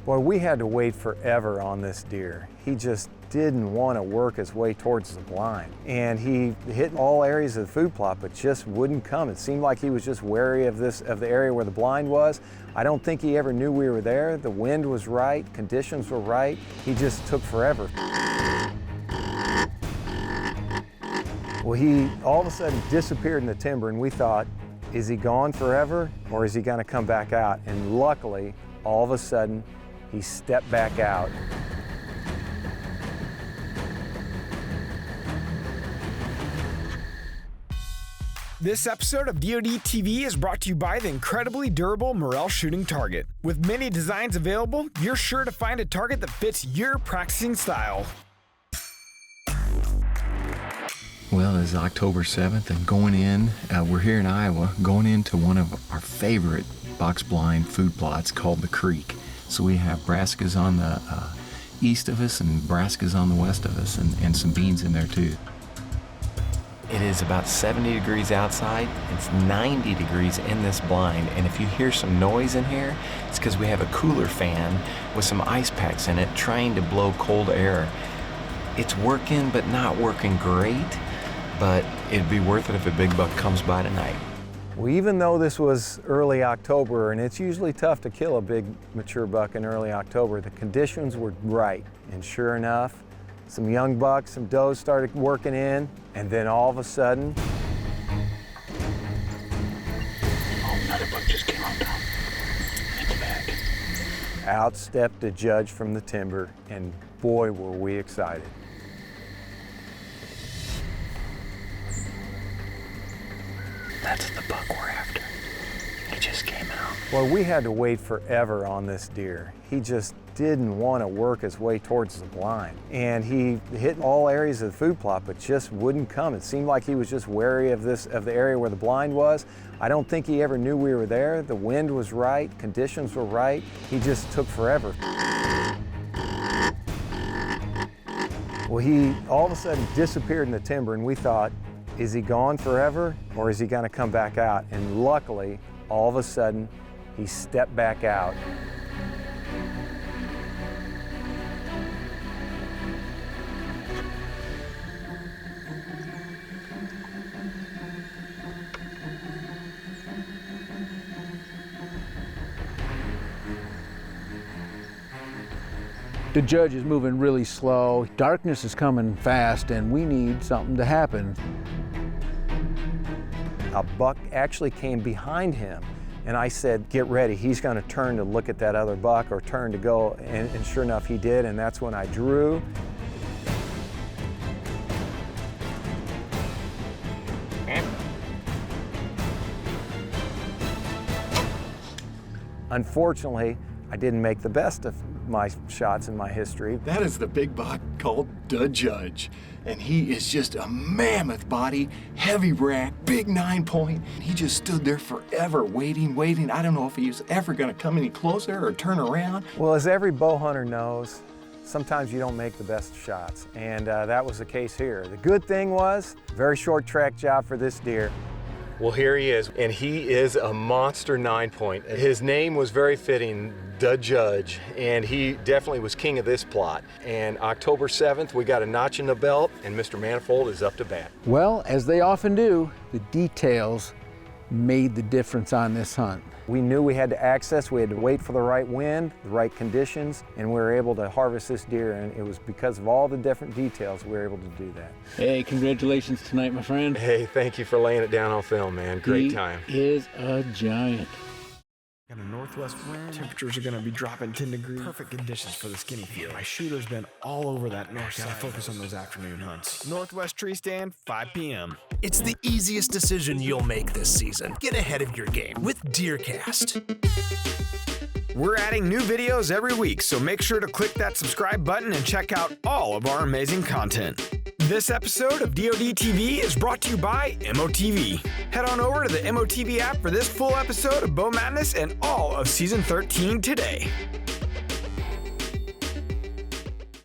Boy, we had to wait forever on this deer. He just didn't want to work his way towards the blind. And he hit all areas of the food plot, but just wouldn't come. It seemed like he was just wary of the area where the blind was. I don't think he ever knew we were there. The wind was right, conditions were right. He just took forever. Well, he all of a sudden disappeared in the timber, and we thought, is he gone forever or is he gonna come back out? And luckily, all of a sudden, he stepped back out. This episode of DODTV is brought to you by the incredibly durable Morel shooting target. With many designs available, you're sure to find a target that fits your practicing style. Well, it's October 7th, and going in, we're here in Iowa, going into one of our favorite box blind food plots called the Creek. So we have brassicas on the east of us and brassicas on the west of us, and some beans in there too. It is about 70 degrees outside. It's 90 degrees in this blind, and if you hear some noise in here, it's because we have a cooler fan with some ice packs in it trying to blow cold air. It's working, but not working great, but it'd be worth it if a big buck comes by tonight. Well, even though this was early October, and it's usually tough to kill a big mature buck in early October, the conditions were right. And sure enough, some young bucks, some does started working in, and then all of a sudden, Another buck just came on down. In the back. out stepped a judge from the timber, and boy, were we excited. That's the buck we're after. He just came out. Boy, we had to wait forever on this deer. He just didn't want to work his way towards the blind. And he hit all areas of the food plot, but just wouldn't come. It seemed like he was just wary of the area where the blind was. I don't think he ever knew we were there. The wind was right, conditions were right. He just took forever. Well, he all of a sudden disappeared in the timber, and we thought, is he gone forever or is he gonna come back out? And luckily, all of a sudden, he stepped back out. The judge is moving really slow. Darkness is coming fast, and we need something to happen. A buck actually came behind him, and I said, get ready, he's gonna turn to look at that other buck or turn to go, and sure enough he did, and that's when I drew. Unfortunately, I didn't make the best of my shots in my history. That is the big buck called the Judge. And he is just a mammoth body, heavy rack, big 9-point. He just stood there forever waiting. I don't know if he was ever gonna come any closer or turn around. Well, as every bow hunter knows, sometimes you don't make the best shots. And that was the case here. The good thing was, very short track job for this deer. Well, here he is, and he is a monster 9-point. His name was very fitting, the Judge, and he definitely was king of this plot. And October 7th, we got a notch in the belt, and Mr. Manifold is up to bat. Well, as they often do, the details made the difference on this hunt. We knew we had to access, we had to wait for the right wind, the right conditions, and we were able to harvest this deer, and it was because of all the different details we were able to do that. Hey, congratulations tonight, my friend. Hey, thank you for laying it down on film, man. Great time. He is a giant. Got a northwest wind. Temperatures are going to be dropping 10 degrees. Perfect conditions for the skinny field. My shooter's been all over that north side. Gotta focus on those afternoon hunts. Northwest tree stand, 5 p.m. It's the easiest decision you'll make this season. Get ahead of your game with DeerCast. We're adding new videos every week, so make sure to click that subscribe button and check out all of our amazing content. This episode of DODTV is brought to you by MOTV. Head on over to the MOTV app for this full episode of Bow Madness and all of Season 13 today.